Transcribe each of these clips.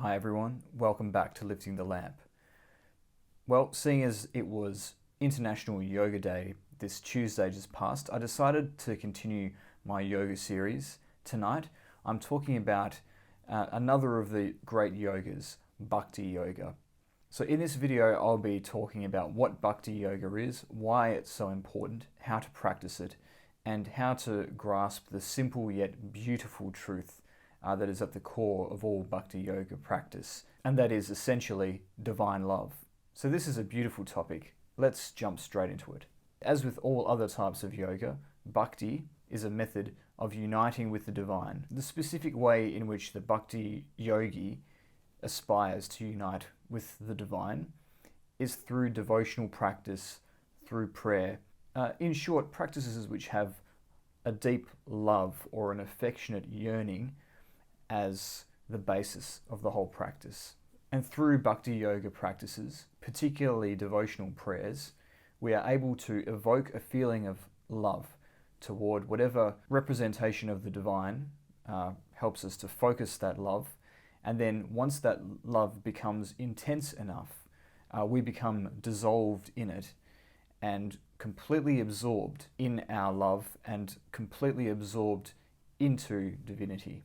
Hi everyone, welcome back to Lifting the Lamp. Well, seeing as it was International Yoga Day this Tuesday just past, I decided to continue my yoga series. Tonight I'm talking about another of the great yogas, Bhakti Yoga. So in this video I'll be talking about what Bhakti Yoga is, why it's so important, how to practice it, and how to grasp the simple yet beautiful truth that is at the core of all Bhakti Yoga practice, and that is essentially divine love. So this is a beautiful topic. Let's jump straight into it. As with all other types of yoga, Bhakti is a method of uniting with the divine. The specific way in which the Bhakti yogi aspires to unite with the divine is through devotional practice, through prayer. In short, practices which have a deep love or an affectionate yearning as the basis of the whole practice. And through Bhakti Yoga practices, particularly devotional prayers, we are able to evoke a feeling of love toward whatever representation of the divine helps us to focus that love. And then once that love becomes intense enough, we become dissolved in it and completely absorbed in our love and completely absorbed into divinity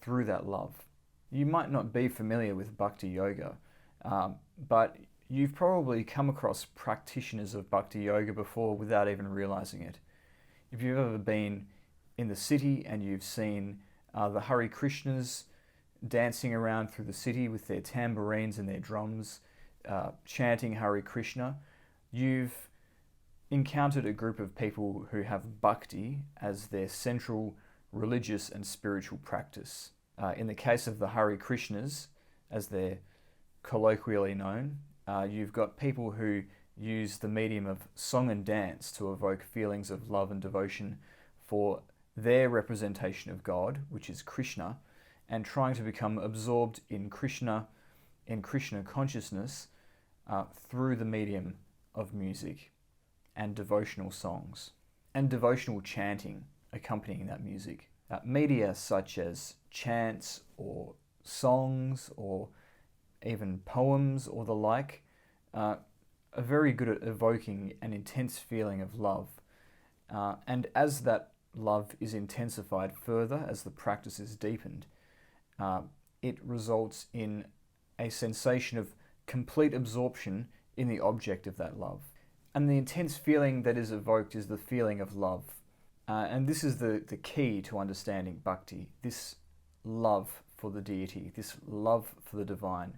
through that love. You might not be familiar with Bhakti Yoga, but you've probably come across practitioners of Bhakti Yoga before without even realizing it. If you've ever been in the city and you've seen the Hare Krishnas dancing around through the city with their tambourines and their drums, chanting Hare Krishna, you've encountered a group of people who have bhakti as their central religious and spiritual practice. In the case of the Hare Krishnas, as they're colloquially known, you've got people who use the medium of song and dance to evoke feelings of love and devotion for their representation of God, which is Krishna, and trying to become absorbed in Krishna consciousness through the medium of music and devotional songs and devotional chanting accompanying that music. Media such as chants or songs or even poems or the like are very good at evoking an intense feeling of love. And as that love is intensified further, as the practice is deepened, it results in a sensation of complete absorption in the object of that love. And the intense feeling that is evoked is the feeling of love. And this is the key to understanding bhakti, this love for the deity, this love for the divine.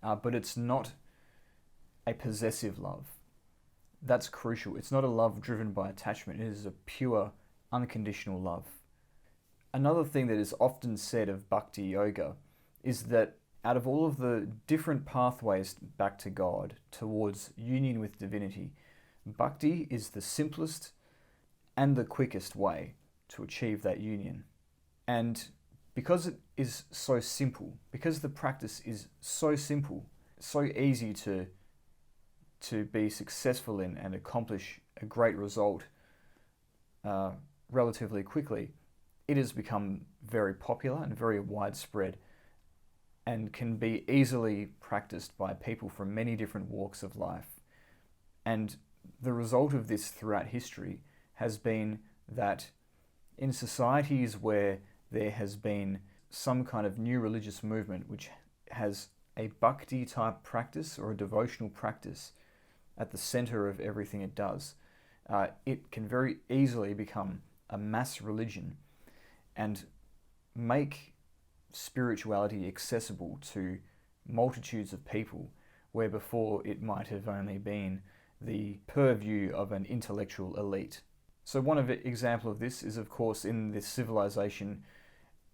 But it's not a possessive love. That's crucial. It's not a love driven by attachment. It is a pure, unconditional love. Another thing that is often said of Bhakti Yoga is that out of all of the different pathways back to God, towards union with divinity, bhakti is the simplest and the quickest way to achieve that union. And because it is so simple, because the practice is so simple, so easy to be successful in and accomplish a great result relatively quickly, it has become very popular and very widespread and can be easily practiced by people from many different walks of life. And the result of this throughout history has been that in societies where there has been some kind of new religious movement which has a bhakti type practice or a devotional practice at the center of everything it does, it can very easily become a mass religion and make spirituality accessible to multitudes of people, where before it might have only been the purview of an intellectual elite. So one example of this is, of course, in this civilization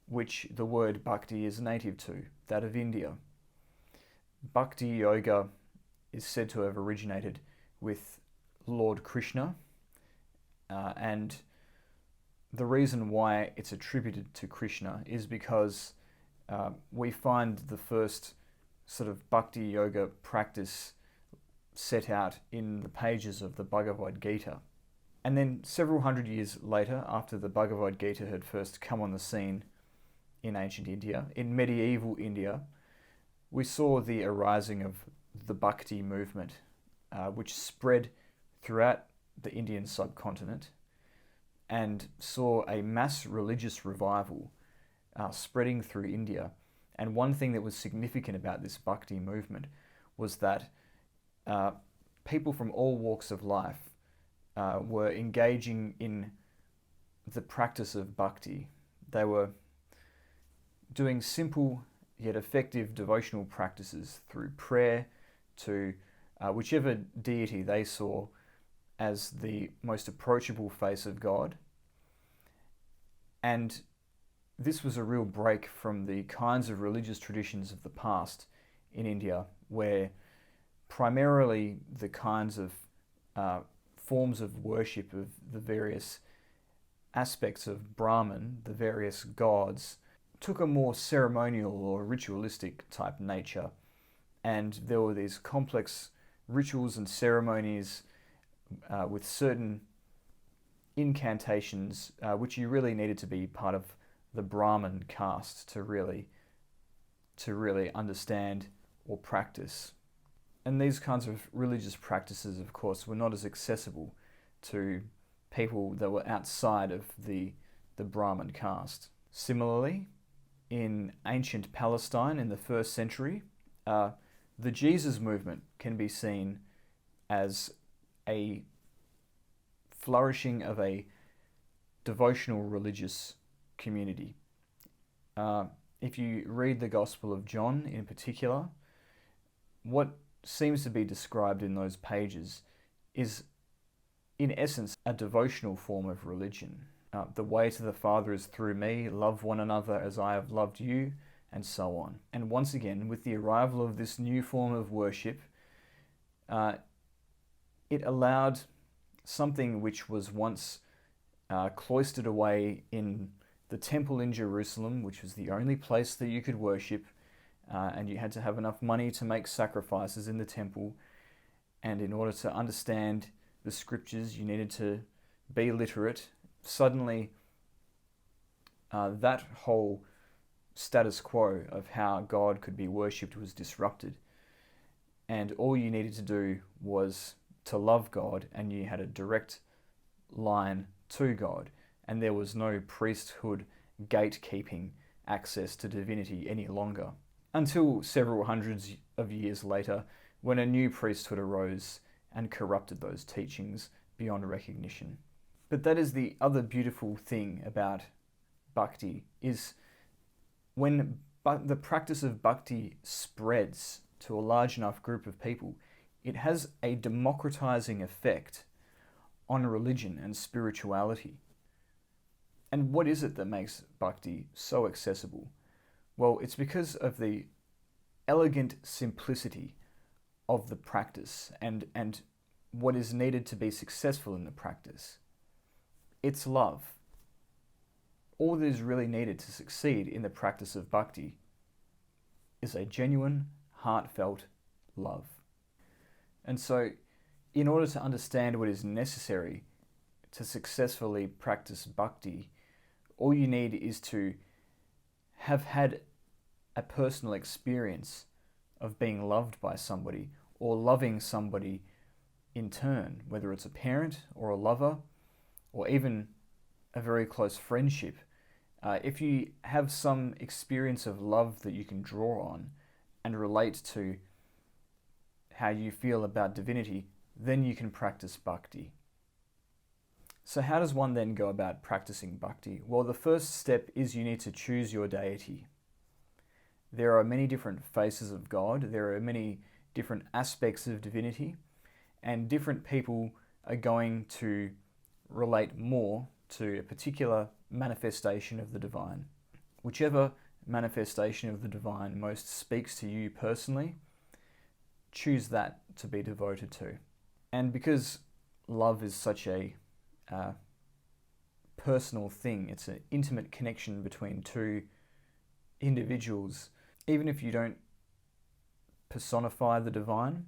which the word bhakti is native to, that of India. Bhakti Yoga is said to have originated with Lord Krishna, and the reason why it's attributed to Krishna is because we find the first sort of Bhakti Yoga practice set out in the pages of the Bhagavad Gita. And then several hundred years later, after the Bhagavad Gita had first come on the scene in ancient India, in medieval India, we saw the arising of the Bhakti movement, which spread throughout the Indian subcontinent and saw a mass religious revival spreading through India. And one thing that was significant about this Bhakti movement was that people from all walks of life were engaging in the practice of Bhakti. They were doing simple yet effective devotional practices through prayer to whichever deity they saw as the most approachable face of God. And this was a real break from the kinds of religious traditions of the past in India, where primarily the kinds of forms of worship of the various aspects of Brahman, the various gods, took a more ceremonial or ritualistic type nature. And there were these complex rituals and ceremonies with certain incantations, which you really needed to be part of the Brahman caste to really understand or practice. And these kinds of religious practices, of course, were not as accessible to people that were outside of the Brahman caste. Similarly, in ancient Palestine in the 1st century, the Jesus movement can be seen as a flourishing of a devotional religious community. If you read the Gospel of John in particular, what seems to be described in those pages is, in essence, a devotional form of religion. The way to the Father is through me, love one another as I have loved you, and so on. And once again, with the arrival of this new form of worship, it allowed something which was once cloistered away in the temple in Jerusalem, which was the only place that you could worship, and you had to have enough money to make sacrifices in the temple. And in order to understand the scriptures, you needed to be literate. Suddenly, that whole status quo of how God could be worshipped was disrupted. And all you needed to do was to love God, and you had a direct line to God. And there was no priesthood gatekeeping access to divinity any longer. Until several hundreds of years later, when a new priesthood arose and corrupted those teachings beyond recognition. But that is the other beautiful thing about Bhakti, is when the practice of Bhakti spreads to a large enough group of people, it has a democratizing effect on religion and spirituality. And what is it that makes Bhakti so accessible? Well, it's because of the elegant simplicity of the practice and what is needed to be successful in the practice. It's love. All that is really needed to succeed in the practice of Bhakti is a genuine, heartfelt love. And so, in order to understand what is necessary to successfully practice Bhakti, all you need is to have had a personal experience of being loved by somebody or loving somebody in turn, whether it's a parent or a lover or even a very close friendship. If you have some experience of love that you can draw on and relate to how you feel about divinity, then you can practice Bhakti. So how does one then go about practicing Bhakti? Well, the first step is you need to choose your deity. There are many different faces of God, there are many different aspects of divinity, and different people are going to relate more to a particular manifestation of the divine. Whichever manifestation of the divine most speaks to you personally, choose that to be devoted to. And because love is such a personal thing, it's an intimate connection between two individuals, even if you don't personify the divine,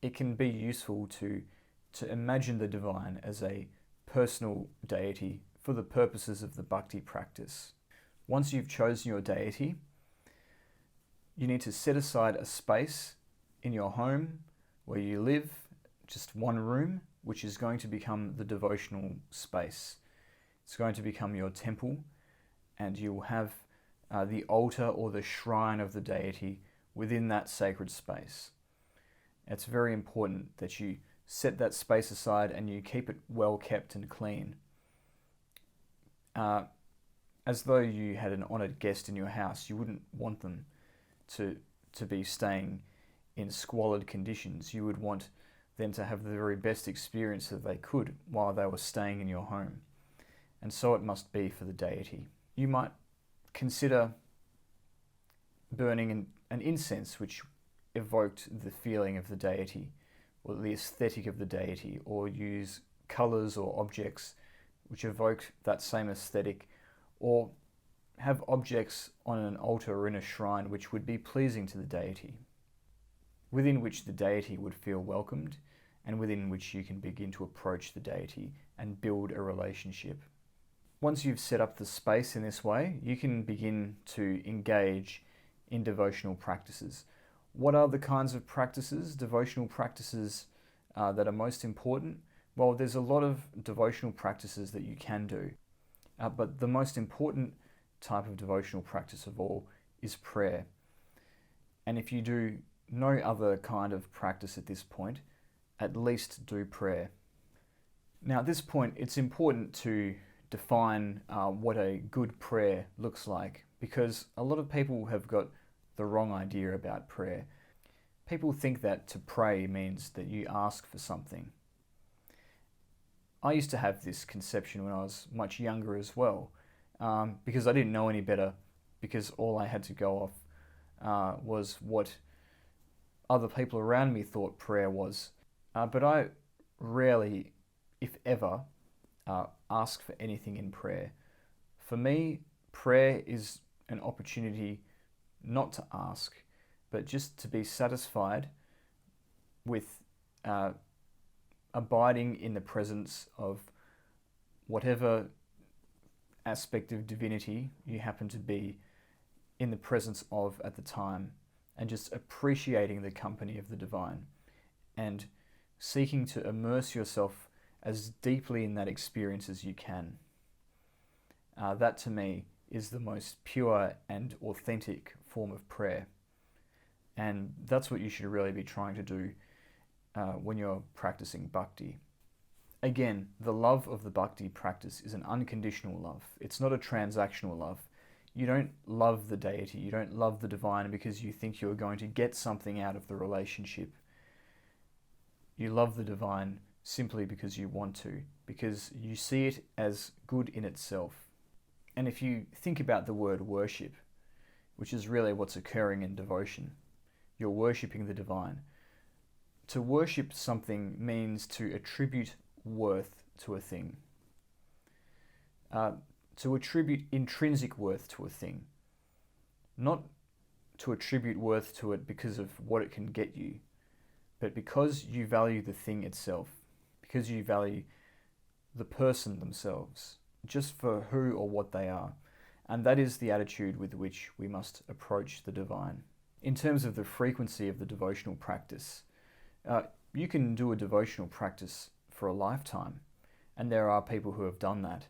it can be useful to imagine the divine as a personal deity for the purposes of the Bhakti practice. Once you've chosen your deity, You need to set aside a space in your home where you live, just one room, which is going to become the devotional space. It's going to become your temple, and you will have the altar or the shrine of the deity within that sacred space. It's very important that you set that space aside and you keep it well kept and clean. As though you had an honoured guest in your house, you wouldn't want them to be staying in squalid conditions. You would want them to have the very best experience that they could while they were staying in your home. And so it must be for the deity. You might consider burning an incense which evoked the feeling of the deity or the aesthetic of the deity, or use colours or objects which evoke that same aesthetic, or have objects on an altar or in a shrine which would be pleasing to the deity, within which the deity would feel welcomed and within which you can begin to approach the deity and build a relationship. Once you've set up the space in this way, you can begin to engage in devotional practices. What are the kinds of practices, devotional practices, that are most important? Well, there's a lot of devotional practices that you can do, but the most important type of devotional practice of all is prayer. And if you do no other kind of practice at this point, at least do prayer. Now, at this point, it's important to define what a good prayer looks like, because a lot of people have got the wrong idea about prayer. People think that to pray means that you ask for something. I used to have this conception when I was much younger as well, because I didn't know any better, because all I had to go off was what other people around me thought prayer was. But I rarely, if ever, ask for anything in prayer. For me, prayer is an opportunity not to ask, but just to be satisfied with abiding in the presence of whatever aspect of divinity you happen to be in the presence of at the time, and just appreciating the company of the divine and seeking to immerse yourself as deeply in that experience as you can. That to me is the most pure and authentic form of prayer. And that's what you should really be trying to do when you're practicing bhakti. Again, the love of the bhakti practice is an unconditional love. It's not a transactional love. You don't love the deity, you don't love the divine because you think you're going to get something out of the relationship. You love the divine simply because you want to, because you see it as good in itself. And if you think about the word worship, which is really what's occurring in devotion, you're worshipping the divine. To worship something means to attribute worth to a thing. To attribute intrinsic worth to a thing. Not to attribute worth to it because of what it can get you, but because you value the thing itself, because you value the person themselves, just for who or what they are. And that is the attitude with which we must approach the divine. In terms of the frequency of the devotional practice, you can do a devotional practice for a lifetime, and there are people who have done that.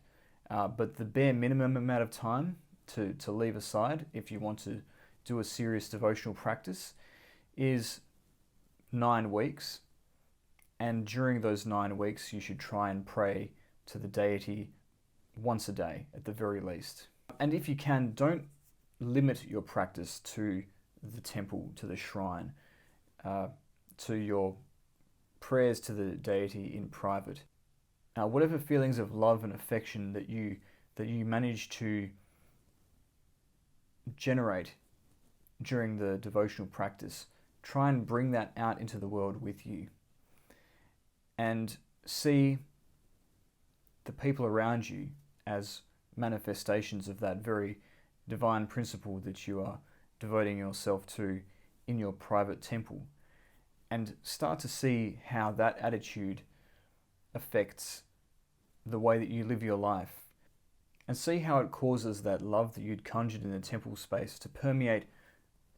But the bare minimum amount of time to leave aside if you want to do a serious devotional practice is 9 weeks. And during those 9 weeks, you should try and pray to the deity once a day at the very least. And if you can, don't limit your practice to the temple, to the shrine, to your prayers to the deity in private. Whatever feelings of love and affection that you manage to generate during the devotional practice, try and bring that out into the world with you. And see the people around you as manifestations of that very divine principle that you are devoting yourself to in your private temple. And start to see how that attitude affects the way that you live your life. And see how it causes that love that you'd conjured in the temple space to permeate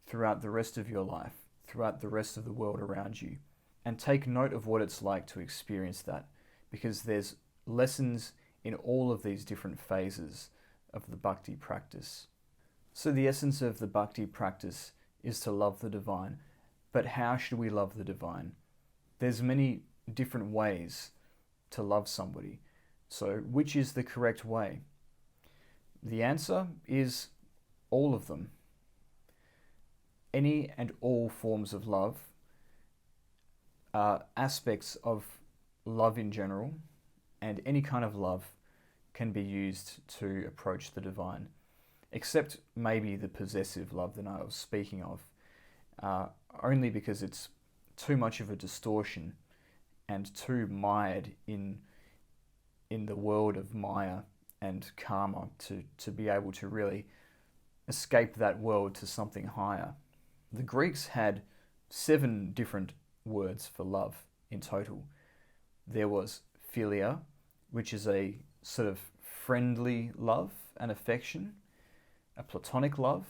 throughout the rest of your life, throughout the rest of the world around you. And take note of what it's like to experience that, because there's lessons in all of these different phases of the bhakti practice. So the essence of the bhakti practice is to love the divine. But how should we love the divine? There's many different ways to love somebody. So which is the correct way? The answer is all of them. Any and all forms of love are aspects of love in general, and any kind of love can be used to approach the divine, except maybe the possessive love that I was speaking of, only because it's too much of a distortion and too mired in the world of Maya and karma to be able to really escape that world to something higher. The Greeks had 7 different words for love in total. There was philia, which is a sort of friendly love and affection, a platonic love,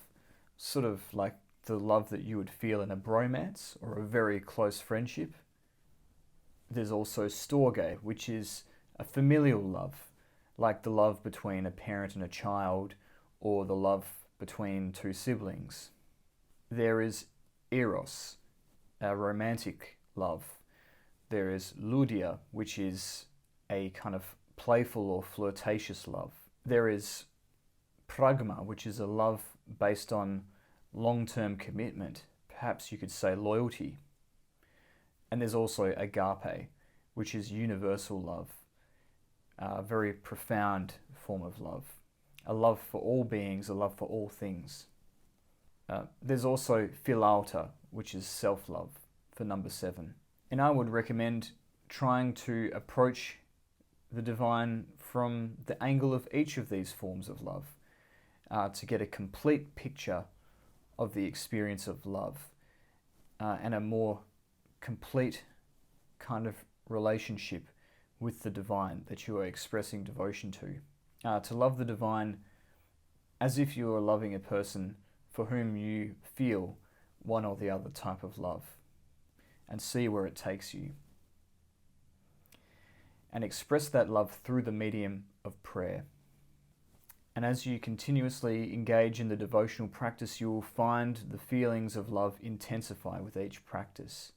sort of like the love that you would feel in a bromance or a very close friendship. There's also storge, which is a familial love, like the love between a parent and a child, or the love between 2 siblings. There is eros, a romantic love. There is ludia, which is a kind of playful or flirtatious love. There is pragma, which is a love based on long-term commitment, perhaps you could say loyalty. And there's also agape, which is universal love, a very profound form of love, a love for all beings, a love for all things. There's also philalta, which is self-love, for number 7. And I would recommend trying to approach the divine from the angle of each of these forms of love, to get a complete picture of the experience of love, and a more complete kind of relationship with the divine that you are expressing devotion to. To love the divine as if you are loving a person for whom you feel one or the other type of love, and see where it takes you. And express that love through the medium of prayer. And as you continuously engage in the devotional practice, you will find the feelings of love intensify with each practice.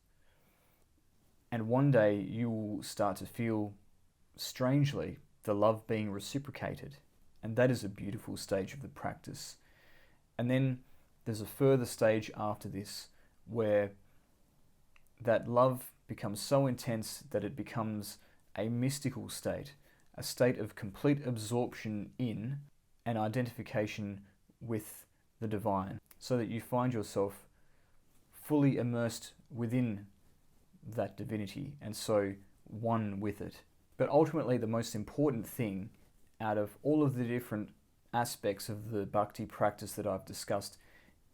And one day you will start to feel, strangely, the love being reciprocated. And that is a beautiful stage of the practice. And then there's a further stage after this where that love becomes so intense that it becomes a mystical state, a state of complete absorption in and identification with the divine, so that you find yourself fully immersed within that divinity and so one with it. But ultimately, the most important thing out of all of the different aspects of the bhakti practice that I've discussed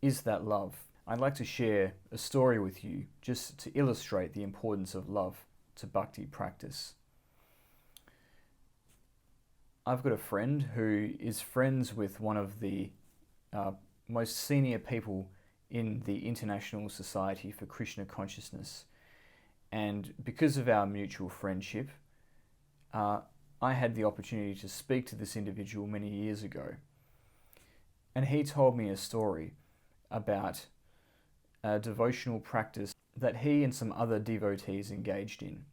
is that love. I'd like to share a story with you just to illustrate the importance of love to bhakti practice. I've got a friend who is friends with one of the most senior people in the International Society for Krishna Consciousness. And because of our mutual friendship, I had the opportunity to speak to this individual many years ago. And he told me a story about a devotional practice that he and some other devotees engaged in.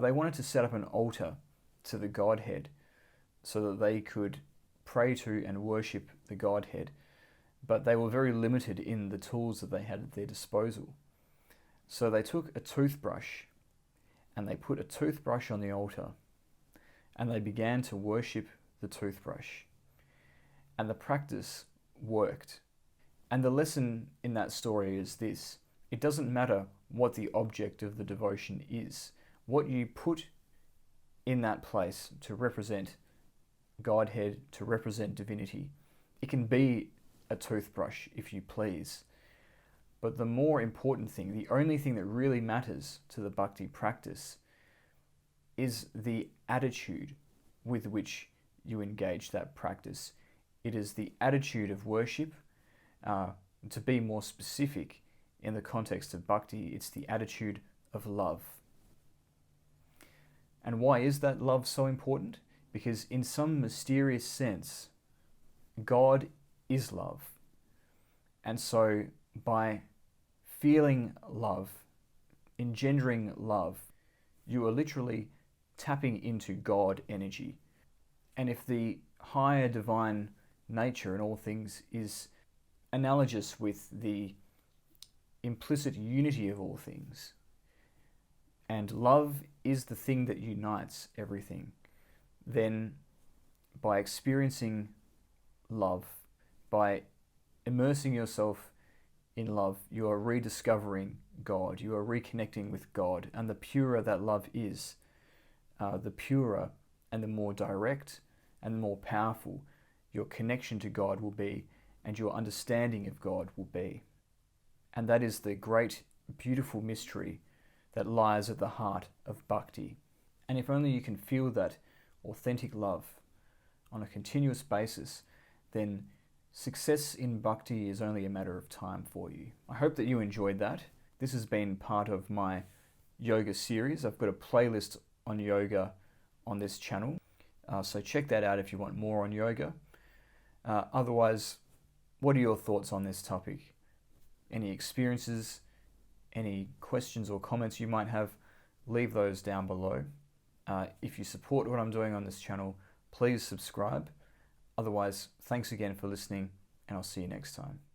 They wanted to set up an altar to the Godhead so that they could pray to and worship the Godhead, but they were very limited in the tools that they had at their disposal. So they took a toothbrush and they put a toothbrush on the altar and they began to worship the toothbrush. And the practice worked. And the lesson in that story is this: it doesn't matter what the object of the devotion is. What you put in that place to represent Godhead, to represent divinity, it can be a toothbrush if you please. But the more important thing, the only thing that really matters to the bhakti practice, is the attitude with which you engage that practice. It is the attitude of worship, To be more specific, in the context of bhakti, it's the attitude of love. And why is that love so important? Because in some mysterious sense, God is love. And so by feeling love, engendering love, you are literally tapping into God energy. And if the higher divine nature in all things is analogous with the implicit unity of all things, and love is the thing that unites everything, then by experiencing love, by immersing yourself in love, you are rediscovering God, you are reconnecting with God, and the purer that love is, the purer and the more direct and the more powerful your connection to God will be, and your understanding of God will be. And that is the great, beautiful mystery that lies at the heart of bhakti. And if only you can feel that authentic love on a continuous basis, then success in bhakti is only a matter of time for you. I hope that you enjoyed that. This has been part of my yoga series. I've got a playlist on yoga on this channel, so check that out if you want more on yoga. Otherwise, what are your thoughts on this topic? Any experiences, any questions or comments you might have, leave those down below. If you support what I'm doing on this channel, please subscribe. Otherwise, thanks again for listening, and I'll see you next time.